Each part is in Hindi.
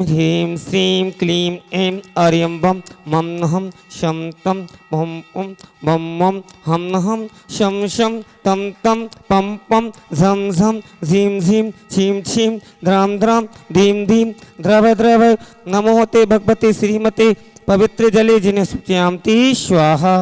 ह्रीं श्रीं क्लीं ऐं अर्यं वं मं नहं शं तं भं उं भं वं हं नहं शं शं तं तं पं पं झं झं झीं झीं छीं छीं द्रां द्रां धीं धीं द्रव द्रव। नमो ते भगवते श्रीमते पवित्र जले जिन्हें सुच्यामती स्वाहा।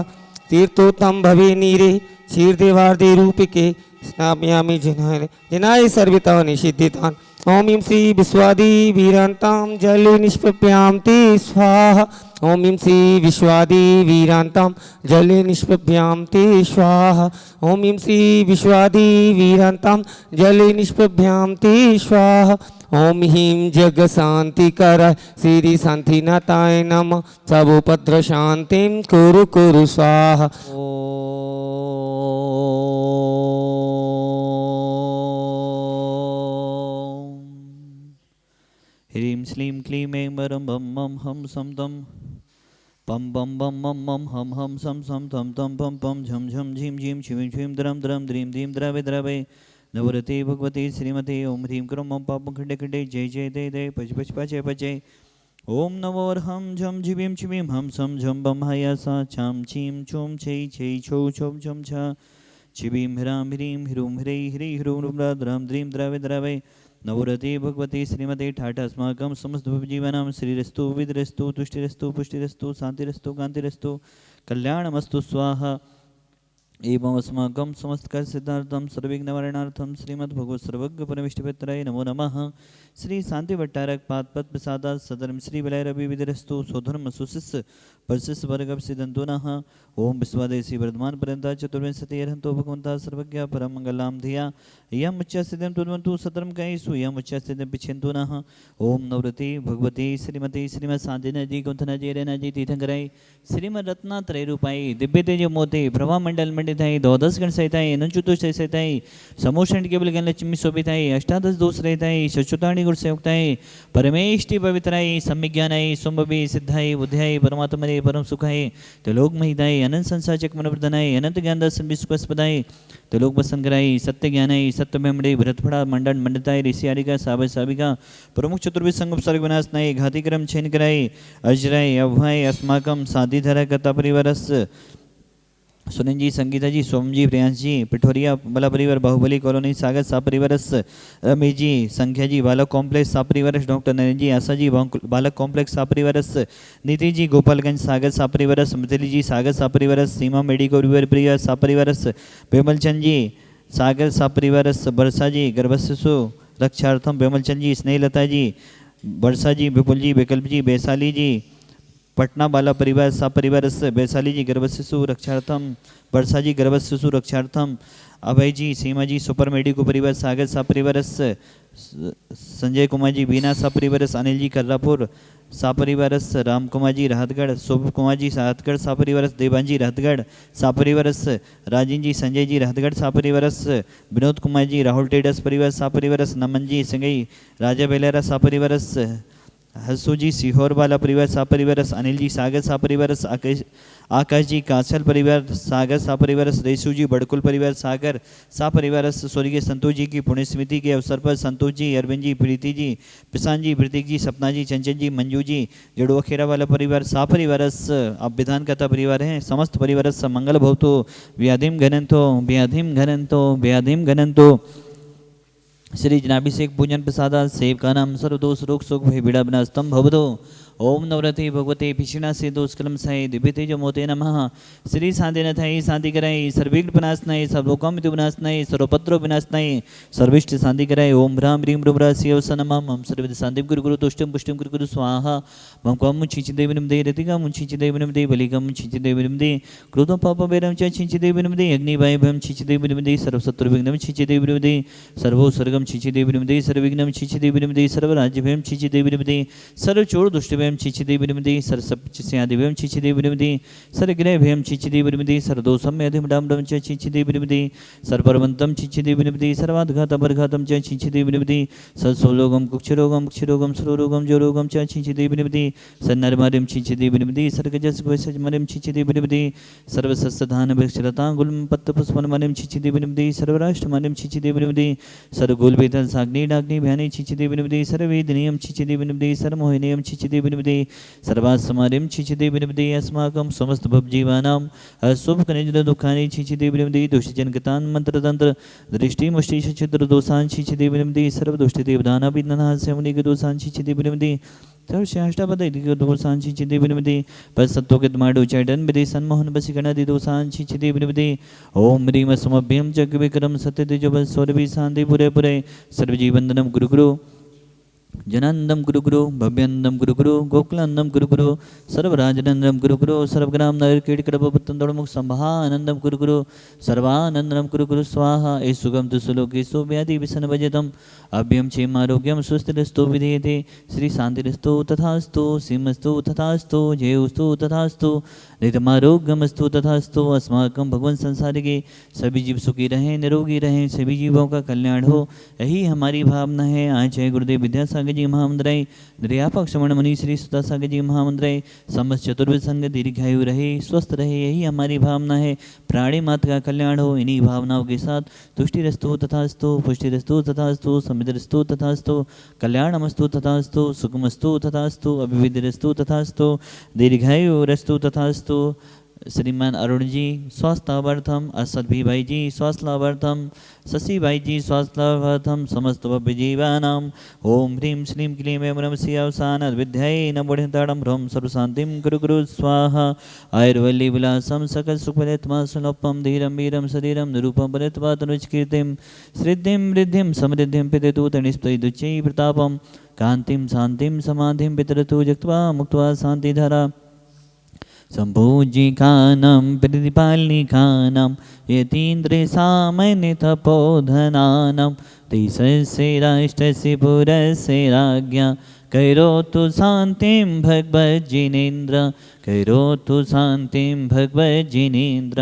तीर्थोत्तम भवे नीरे क्षीरदेवार्दे रूपिके स्नापयामि जिनाय सर्विता निषिद्धितान्। ओम ह्रीं श्री विश्वादी वीरांतां जले निष्पप्यामति स्वाहा। ओम ह्रीं श्री विश्वादी वीरांतां जले निष्पप्यामति स्वाहा। ओम ह्रीं श्री विश्वादी वीरांतां जले निष्पप्यामति स्वाहा। ओम ह्रीं जग शांतिकर श्री शांतिनाथाय नमः। सर्वोपद्र शांतिं कुरु कुरु स्वाहा। ह्रीं श्लीं क्लीं ऐं वरं बं मं हं सं तं पं बं बं मं मं हं हं सं सं तं तं पं पं झं झं झीं झीं छीं छीं द्रं द्रं द्रीं द्रीं द्रवे द्रवे। नवरते भगवते श्रीमते ओम ह्रीं क्रों मं पापं खड्डे खड्डे जय जय दे दे पच पच पचे पचे। ओम नमो हं झं झिबीं छिबीं हं सं झं बं हयासा छां छीं छूं छै छै छौ छौं छं छ छिबीं ह्रां ह्रीं ह्रूं ह्रै ह्री ह्रूं द्रां द्रीं द्रवे द्रवे। नवरते भगवते श्रीमते ठाठ अस्माकं समस्त जीवनां श्रीरस्तु विद्रस्तु तुष्टिरस्तु पुष्टिरस्तु शांतिरस्तु कांतिरस्तु कल्याणमस्तु स्वाहा। एवं अस्माकं समस्तकार सिद्धार्थं सर्वविघ्नवारणार्थं श्रीमद्भगवत् सर्वज्ञ परमेष्ठिपत्राय नमो नमः। श्री शांति भट्टारक पादपद प्रसादात् सदरम श्री विलयरवि विधिरस्तु स्वधर्म सुशिष्य परशिष्य वर्गव सिद्धंतो नः। ओम विश्वादेशी वर्धमान पर्यंत चतुर्विंशति अर्हन्तो भगवन्तः सर्वज्ञ परम मंगलां धिया यम उच्चस्थितं तुर्वन्तु सतरं कैसु यम उच्चस्थितं पिछन्तु नः। ओम नवरति भगवती श्रीमती श्रीमद शांतिना जी गुंथना जी रेना जी तीर्थंकराय श्रीमद रत्नात्रय रूपाई दिव्य तेज मोते प्रभा मंडल मंडिताई द्वादश गण सहिताई अनंचुतुष सहिताई समोषण केवल गण लक्ष्मी शोभिताई अष्टादश दोष रहिताई शचुताणी गुण संयुक्ताई परमेष्टि पवित्राई सम्यज्ञानाई सुंभवी सिद्धाई बुद्धाई परमात्मने परम सुखाई त्रिलोक महिताई अनंत संसार चक्रमण वर्धनाई अनंत ज्ञान दर्शन विश्वस्पदाई त्रिलोक वसंकराई सत्य ज्ञानाई सत्य मेमड़े भरतफड़ा मंडन मंडताई ऋषि आरिका साबै साबिका प्रमुख चतुर्विध संग सर्ग विनाश नाई घातिक्रम छेन कराई अजराई अभय अस्माकम साधी धरा कथा परिवारस सुनील जी संगीता जी सोम जी प्रियांश जी पिठोरिया बला परिवार बाहुबली कॉलोनी सागर सा परिवारस रमेश जी संख्या जी बालक कॉम्प्लेक्स सा परिवारस डॉक्टर नरेंद्र जी आशा जी बालक कॉम्प्लेक्स सा परिवारस नीति जी गोपालगंज सागर सा परिवारस मिथिली जी सागर सा परिवारस सीमा मेडिको रिवर प्रिया सा परिवारस बेमलचंद जी सागर सा परिवारस बरसा जी गर्भशिशु रक्षार्थम बेमलचंद जी स्नेहलता जी बरसा जी विपुल जी विकल्प जी बैसाली जी पटना बाला परिवार सा परिवारस बैसाली जी गर्भशिशु रक्षार्थम बरसा जी गर्भशिशु रक्षार्थम अभय जी सीमा जी सुपर मेडिको परिवार सागर सा परिवारस संजय कुमार जी बीना सा परिवारस अनिल जी कर्रापुर सा परिवारस राम कुमार जी राहतगढ़ शुभ कुमार जी राहतगढ़ सा परिवारस देवान जी राहतगढ़ सा परिवारस राजीन जी संजय जी राहतगढ़ सा परिवारस विनोद कुमार जी राहुल टेडस परिवार सा परिवारस नमन जी संगई राजा बेलेरा सा परिवारस हसू जी सीहोर वाला परिवार सा परिवारस अनिल जी सागर सा परिवारस आकाश जी कासल परिवार सागर सा परिवारस रेसू जी बड़कुल परिवार सागर सा परिवारस स्वर्गीय संतोष जी की पुण्य स्मृति के अवसर पर संतोष जी अरविंद जी प्रीति जी पिसान जी प्रतीक जी सपना जी चंचल जी मंजू जी जड़ुआ खेरा वाला परिवार सा परिवारस अब विधान कथा परिवार हैं समस्त परिवारस मंगल भवतु व्याधिम घनंतो व्याधिम घनंतो व्याधिम घनंतो। श्री जनाभिषेक पूजन प्रसादा सेव का नाम सर्वदोष रोग सुख भय बीड़ा विनाशतम भवतो। ओम नवरते भगवते भीषणा से दोषकलम साई दिव्य तेज मोते नमः। श्री शांतिनाथाई शांति कराई सर्विघ्न विनाशनाय सर्वोकाम विनाशनाय सर्वपत्र विनाशनाय सर्विष्ट शांति कराय। ओम ह्रां ह्रीं ह्रूं शिव नमः मम सर्वविद शांति गुरु गुरु तुष्टम पुष्टिम गुरु गुरु स्वाहा। मम कम मुंचि देव निमदे रतिका मुंचि देव निमदे बलिकम मुंचि देव निमदे क्रोधम पाप वैरम च छिंचि देव निमदे अग्नि भय भयम छिंचि देव निमदे सर्व शत्रु विघ्नम छिंचि देव निमदे सर्वो सर्गम छिंचि देव निमदे सर्वविघ्नम छिंचि देव निमदे सर्व राज्य भयम छिंचि देव निमदे सर्व चोर दुष्ट भयम छिंचि देव निमदे सर्व सप्तस्यादि भयम छिंचि देव निमदे सर्व ग्रह भयम छिंचि देव निमदे सर्व दोषम यदिम डाम डम च छिंचि देव निमदे सर्व परमंतम छिंचि देव निमदे सर्वाद्घातम परघातम च छिंचि देव निमदे सर्वसोलोगम कुक्षरोगम क्षरोगम सरोगम जोरोगम च छिंचि देव निमदे सन्नरमारिम छिंचि देव निमदे सर्गजस वैसज मरिम छिंचि देव निमदे सर्व सस्यधान वृक्षलता गुलम पत्र पुष्पन मरिम छिंचि देव निमदे सर्वराष्ट्र मरिम छिंचि देव निमदे सर्व गुल जल पीतल साग्नि डाग्नि भयानि छिचिदे विनिपदे सर्वेदनियम छिचिदे विनिपदे सर्वमोहिनीयम छिचिदे विनिपदे सर्वासमार्यम छिचिदे विनिपदे अस्माकं समस्त भवजीवानां अशुभ खनिज दुखानि छिचिदे विनिपदे दुष्टजनकतान् मंत्रतंत्र दृष्टि मुष्टि छिद्र दोषान् छिचिदे विनिपदे सर्वदुष्टि देवदाना विघ्ननाश मुनिक दोषान् छिचिदे विनिपदे सर्वश्रेष्ठपदैर्दोषान् छिचिदे विनिपदे पश्चत्वकृतमाडुचैडन् विदे सन्मोहन वशीकरणादि दोषान् छिचिदे विनिपदे ओम ह्रीं समभ्यं जगविक्रम सत्यतेजोबल सौरभि शांति पुरे पुरे सर्वजीवंदनम गुरु गुरु जनानंदम गुरु गुरु भव्यानंदम गुरु गुरु गोकुलानंदम गुरु गुरु सर्वराजनंदम गुरु गुरु सर्वग्राम नगर कीटकड़मुख संभानंदम गुरु गुरु सर्वानंदनम गुरु गुरु स्वाहा ए सुगम दुसुलोकेशो व्याधि विसन भजतम अभ्यम क्षेम आरोग्यम सुस्थिरस्तु विधेयते श्री शांतिरस्तु तथास्तु सिमस्तु तथास्तु जयोस्तु तथास्तु नितमारोग्यमस्तु तथास्तु अस्माकं भगवान संसार के सभी जीव सुखी रहें निरोगी रहें सभी जीवों का कल्याण हो यही हमारी भावना है। आज है गुरुदेव विद्यासागर जी महामंत्राय निर्यापक श्रवण मुनि श्री सुधा सागर जी महामंत्राय समस्त चतुर्वेद संघ दीर्घायु रहे स्वस्थ रहे यही हमारी भावना है। प्राणी मात्र का कल्याण हो इन्हीं भावनाओं के साथ तुष्टिरस्तु तथास्तु पुष्टिरस्तु तथास्तु समृद्धिरस्तु तथास्तु कल्याणमस्तु तथास्तु सुखमस्तु तथास्तु अभिवृद्धिरस्तु तथास्तु दीर्घायुरस्तु तथास्तु। श्रीमान अरुण जी स्वास्थ्य लाभार्थम असद भी भाई जी स्वास्थ्य लाभार्थम शशि भाई जी स्वास्थ्य लाभार्थम समस्त भव्यजीवानाम ओम ह्रीं श्रीं क्लीं ऐं नमः शिवावसान विद्याय नमोढ़ताड़म ह्रम सर्वशांतिम गुरु गुरु स्वाहा आयुर्वल्ली विलासम सकल सुखपदेत्मा सुलभम धीरम वीरम शरीरम निरूपम परेत्वा तनुजकीर्तिम श्रीद्धिं रिद्धिं समृद्धिं पिततु तनिष्पैदुच्चै प्रतापम कांतिं शांतिं समाधिं पितरतु जक्त्वा मुक्त्वा शांतिधारा संपूजिकानां प्रतिपालनिकानां यतीन्द्रे सामान्य तपोधनानां देशस्य राष्ट्रस्य पुरस्य राज्ञा करोतु शान्तिं भगवज्जिनेन्द्र करोतु शान्तिं भगवज्जिनेन्द्र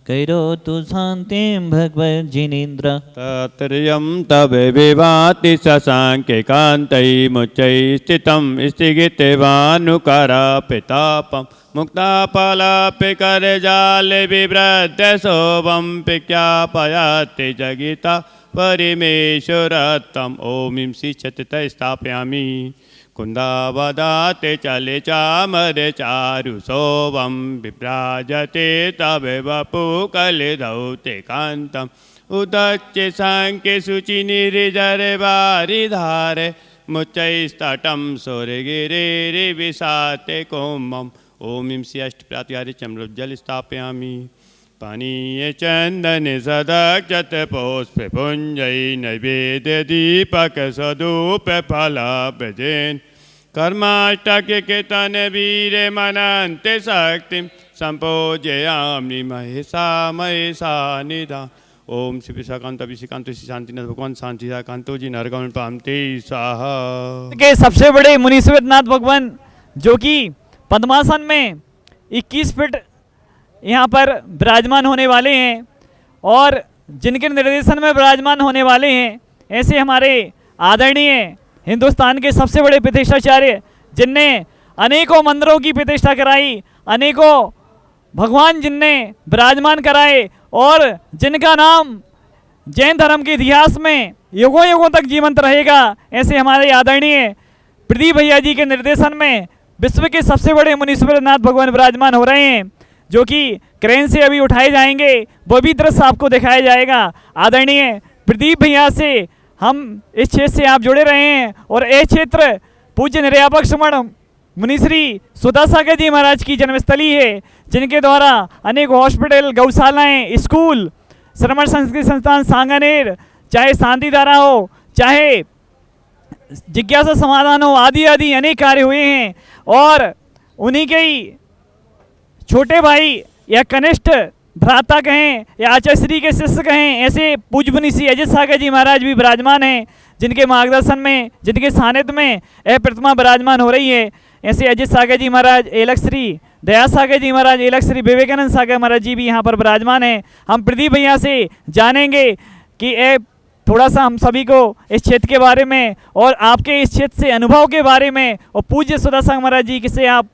करोतु शान्तिं भगवज्जिनेन्द्र। तत्रयं तव विभाति शशाङ्के कान्तै मुच्चै स्थितं स्थिगितेवानुकरापितापं मुक्ताफलापि करजाले विभ्रद्य शोभं विज्ञापयाति जगिता परिमेश्वरत्तम् ॐ शिष्यते तै स्थापयामि कुन्दावदाते चले चामरे चारु शोभं विभ्राजते तव वपुकलिधौते कान्तम् उदच्चे साङ्के शुचिनिर्जरे वारिधारे मुच्चैस्तटं सूर्यगिरिविशाते कोमम् ॐ श्री अष्टप्रात्यारे चम्रोज्जल स्थापयामि पानीय चंदन सदक्षत पुष्प पुंजय नैवेद्य दीपक सदूप फलाभजन कर्माष्टक कीर्तन वीर मनंते शक्तिं संपूजयामि महेशा महेशा निधान। ओम श्री विशाकांत अभिषेकांत श्री शांतिनाथ भगवान शांति कांतो जी नरगमन पामते स्वाहा के सबसे बड़े मुनीश्वरनाथ भगवान जो कि पद्मासन में 21 फीट यहाँ पर विराजमान होने वाले हैं और जिनके निर्देशन में विराजमान होने वाले हैं ऐसे हमारे आदरणीय हिंदुस्तान के सबसे बड़े प्रतिष्ठाचार्य जिनने अनेकों मंदिरों की प्रतिष्ठा कराई अनेकों भगवान जिनने विराजमान कराए और जिनका नाम जैन धर्म के इतिहास में युगों युगों तक जीवंत रहेगा ऐसे हमारे आदरणीय प्रदीप भैया जी के निर्देशन में विश्व के सबसे बड़े मुनीश्वरनाथ भगवान विराजमान हो रहे हैं जो कि क्रेन से अभी उठाए जाएंगे वो भी दृश्य आपको दिखाया जाएगा। आदरणीय प्रदीप भैया से हम इस क्षेत्र से आप जुड़े रहे हैं और यह क्षेत्र पूज्य निर्यापक श्रवण मुनिश्री सुधा सागर जी महाराज की जन्मस्थली है जिनके द्वारा अनेक हॉस्पिटल गौशालाएं स्कूल श्रमण संस्कृति संस्थान सांगानेर चाहे शांतिधारा हो चाहे जिज्ञासा समाधान हो आदि आदि अनेक कार्य हुए हैं और उन्हीं के ही छोटे भाई या कनिष्ठ भ्राता कहें या आचार्य के शिष्य कहें ऐसे पूज्य मुनि श्री अजय सागर जी महाराज भी विराजमान हैं जिनके मार्गदर्शन में जिनके सानिध्य में यह प्रतिमा विराजमान हो रही है। ऐसे अजय सागर जी महाराज एलक श्री दया सागर जी महाराज एलक श्री विवेकानंद सागर महाराज जी भी यहाँ पर विराजमान हैं। हम प्रदीप भैया से जानेंगे कि ये थोड़ा सा हम सभी को इस क्षेत्र के बारे में और आपके इस क्षेत्र से अनुभव के बारे में और पूज्य सुधा सागर महाराज जी से आप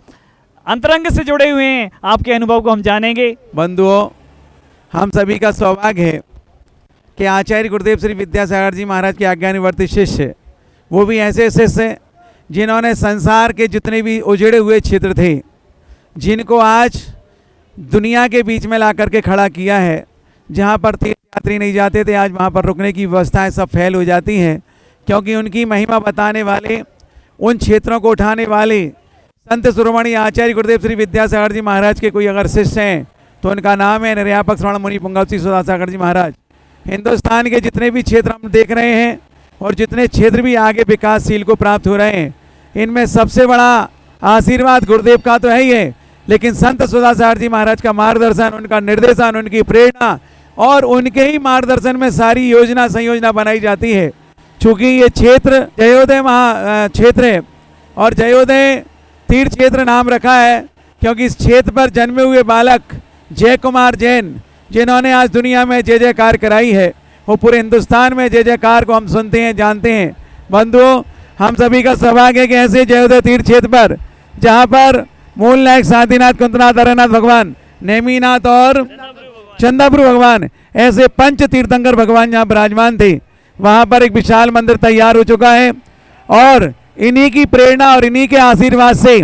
अंतरंग से जुड़े हुए हैं आपके अनुभव को हम जानेंगे। बंधुओं हम सभी का सौभाग्य है कि आचार्य गुरुदेव श्री विद्यासागर जी महाराज के आज्ञानुवर्ती शिष्य, वो भी ऐसे शिष्य जिन्होंने संसार के जितने भी उजड़े हुए क्षेत्र थे, जिनको आज दुनिया के बीच में ला करके खड़ा किया है। जहाँ पर तीर्थयात्री नहीं जाते थे, आज वहाँ पर रुकने की व्यवस्थाएं सब फैल हो जाती हैं, क्योंकि उनकी महिमा बताने वाले, उन क्षेत्रों को उठाने वाले संत शिरोमणि आचार्य गुरुदेव श्री विद्यासागर जी महाराज के कोई अगर शिष्य हैं तो उनका नाम है निर्यापक श्रवण मुनि पुंगव श्री सुधासागर जी महाराज। हिंदुस्तान के जितने भी क्षेत्र हम देख रहे हैं और जितने क्षेत्र भी आगे विकासशील को प्राप्त हो रहे हैं, इनमें सबसे बड़ा आशीर्वाद गुरुदेव का तो है ही है, लेकिन संत सुधासागर जी महाराज का मार्गदर्शन, उनका निर्देशन, उनकी प्रेरणा और उनके ही मार्गदर्शन में सारी योजना संयोजना बनाई जाती है। चूँकि ये क्षेत्र जयोदय क्षेत्र है और जयोदय तीर्थ क्षेत्र नाम रखा है क्योंकि इस क्षेत्र पर जन्मे हुए बालक जय कुमार जैन, जिन्होंने आज दुनिया में जय जयकार कराई है, वो पूरे हिंदुस्तान में जय जयकार को हम सुनते हैं, जानते हैं। बंधुओं, हम सभी का सौभाग्य है कि ऐसे जयोदय तीर्थ क्षेत्र पर, जहाँ पर मूल नायक शांतिनाथ, कुंतनाथ, हरनाथ भगवान, नेमीनाथ और चंदाप्रभु भगवान, ऐसे पंच तीर्थंकर भगवान जहाँ विराजमान थे, वहाँ पर एक विशाल मंदिर तैयार हो चुका है। और इन्हीं की प्रेरणा और इन्हीं के आशीर्वाद से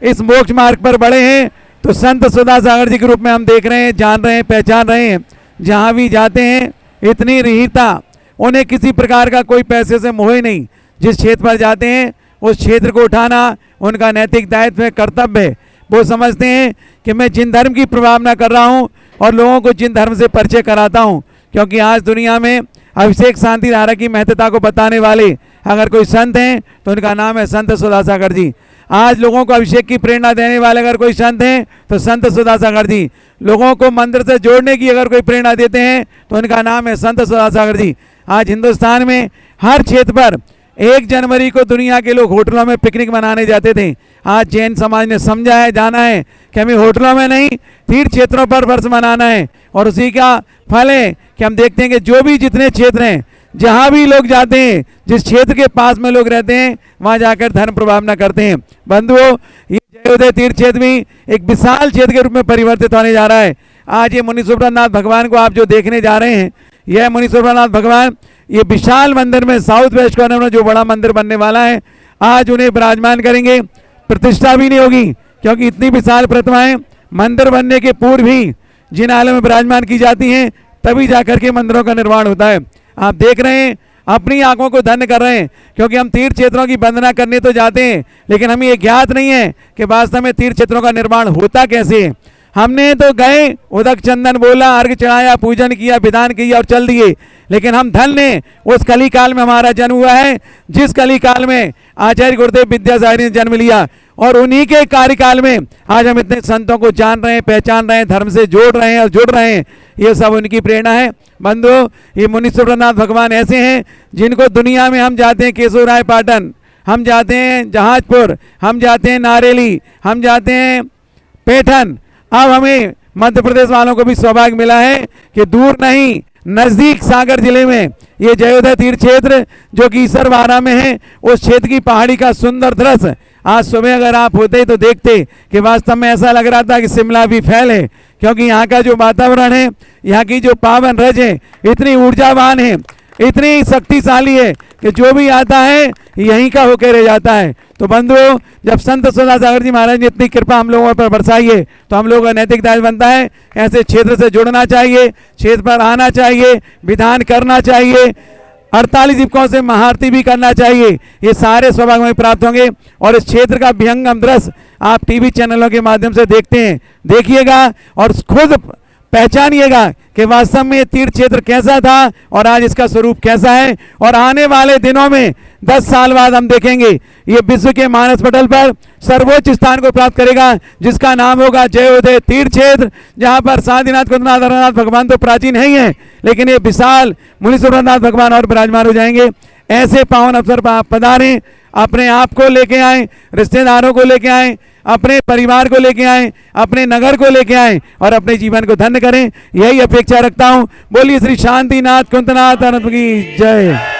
इस मोक्ष मार्ग पर बढ़े हैं। तो संत सुधासागर जी के रूप में हम देख रहे हैं, जान रहे हैं, पहचान रहे हैं। जहाँ भी जाते हैं इतनी रिहिता, उन्हें किसी प्रकार का कोई पैसे से मोह ही नहीं। जिस क्षेत्र पर जाते हैं उस क्षेत्र को उठाना उनका नैतिक दायित्व है, कर्तव्य है। वो समझते हैं कि मैं जिन धर्म की प्रभावना कर रहा हूँ और लोगों को जिन धर्म से परिचय कराता हूँ, क्योंकि आज दुनिया में अभिषेक शांति धारा की महत्ता को बताने वाले अगर कोई संत हैं तो उनका नाम है संत सुधासागर जी। आज लोगों को अभिषेक की प्रेरणा देने वाले अगर कोई संत हैं तो संत सुधासागर जी। लोगों को मंदिर से जोड़ने की अगर कोई प्रेरणा देते हैं तो उनका नाम है संत सुधासागर जी। आज हिंदुस्तान में हर क्षेत्र पर 1 जनवरी को दुनिया के लोग होटलों में पिकनिक मनाने जाते थे। आज जैन समाज ने समझा है, जाना है कि हमें होटलों में नहीं, तीर्थ क्षेत्रों पर वर्ष मनाना है। और उसी का फल है कि हम देखते हैं कि जो भी जितने क्षेत्र हैं, जहाँ भी लोग जाते हैं, जिस क्षेत्र के पास में लोग रहते हैं, वहाँ जाकर धर्म प्रभावना करते हैं। बंधुओं, ये जयोदय तीर्थ क्षेत्र भी एक विशाल क्षेत्र के रूप में परिवर्तित होने जा रहा है। आज ये मुनि सुब्रतनाथ भगवान को आप जो देखने जा रहे हैं, यह मुनि सुब्रतनाथ भगवान ये विशाल मंदिर में साउथ वेस्ट कॉर्नर में जो बड़ा मंदिर बनने वाला है, आज उन्हें विराजमान करेंगे। प्रतिष्ठा भी नहीं होगी क्योंकि इतनी विशाल प्रतिमाएं मंदिर बनने के पूर्व ही जिन आलय में विराजमान की जाती हैं, तभी जाकर के मंदिरों का निर्माण होता है। आप देख रहे हैं, अपनी आंखों को धन्य कर रहे हैं, क्योंकि हम तीर्थ क्षेत्रों की वंदना करने तो जाते हैं, लेकिन हमें ये ज्ञात नहीं है कि वास्तव में तीर्थ क्षेत्रों का निर्माण होता कैसे है। हमने तो गए, उदक चंदन बोला, अर्घ चढ़ाया, पूजन किया, विधान किया और चल दिए। लेकिन हम धन्य उस कली काल में हमारा जन्म हुआ है, जिस कली काल में आचार्य गुरुदेव विद्यासागर ने जन्म लिया। और उन्हीं के कार्यकाल में आज हम इतने संतों को जान रहे हैं, पहचान रहे हैं, धर्म से जोड़ रहे हैं और जुड़ रहे हैं। ये सब उनकी प्रेरणा है। बंधुओं, ये मुनि सुब्रतनाथ भगवान ऐसे हैं जिनको दुनिया में हम जाते हैं केशवराय पाटन, हम जाते हैं जहाजपुर, हम जाते हैं नारेली, हम जाते हैं पैठन। अब हमें मध्य प्रदेश वालों को भी सौभाग्य मिला है कि दूर नहीं, नज़दीक सागर जिले में ये जयोदय तीर्थ क्षेत्र जो कि ईसरवाड़ा में है, उस क्षेत्र की पहाड़ी का सुंदर दृश्य आज सुबह अगर आप होते तो देखते कि वास्तव में ऐसा लग रहा था कि शिमला भी फैल है। क्योंकि यहाँ का जो वातावरण है, यहाँ की जो पावन रज है, इतनी ऊर्जावान है, इतनी शक्तिशाली है कि जो भी आता है यहीं का होकर रह जाता है। तो बंधुओं, जब संत सुधासागर जी महाराज ने इतनी कृपा हम लोगों पर बरसाई है, तो हम लोगों का नैतिक दायित्व बनता है ऐसे क्षेत्र से जुड़ना चाहिए, क्षेत्र पर आना चाहिए, विधान करना चाहिए, 48 दीपकों से महाआरती भी करना चाहिए। ये सारे सौभाग्य में प्राप्त होंगे। और इस क्षेत्र का विहंगम दृश्य आप टीवी चैनलों के माध्यम से देखते हैं, देखिएगा और खुद पहचानिएगा कि वास्तव में ये तीर्थ क्षेत्र कैसा था और आज इसका स्वरूप कैसा है। और आने वाले दिनों में 10 साल बाद हम देखेंगे ये विश्व के मानस पटल पर सर्वोच्च स्थान को प्राप्त करेगा, जिसका नाम होगा जयोदय तीर्थ क्षेत्र, जहाँ पर शांतिनाथ, कुंतनाथ, हरनाथ भगवान तो प्राचीन है ही है, लेकिन ये विशाल मुनि सुब्रतनाथ भगवान और विराजमान हो जाएंगे। ऐसे पावन अवसर पर आप पधारें, अपने आप को लेके आएँ, रिश्तेदारों को लेके आएँ, अपने परिवार को लेके आएँ, अपने नगर को लेके आएँ और अपने जीवन को धन्य करें। यही अपेक्षा रखता हूँ। बोलिए श्री शांतिनाथ, कुंतनाथ, अनंत की जय।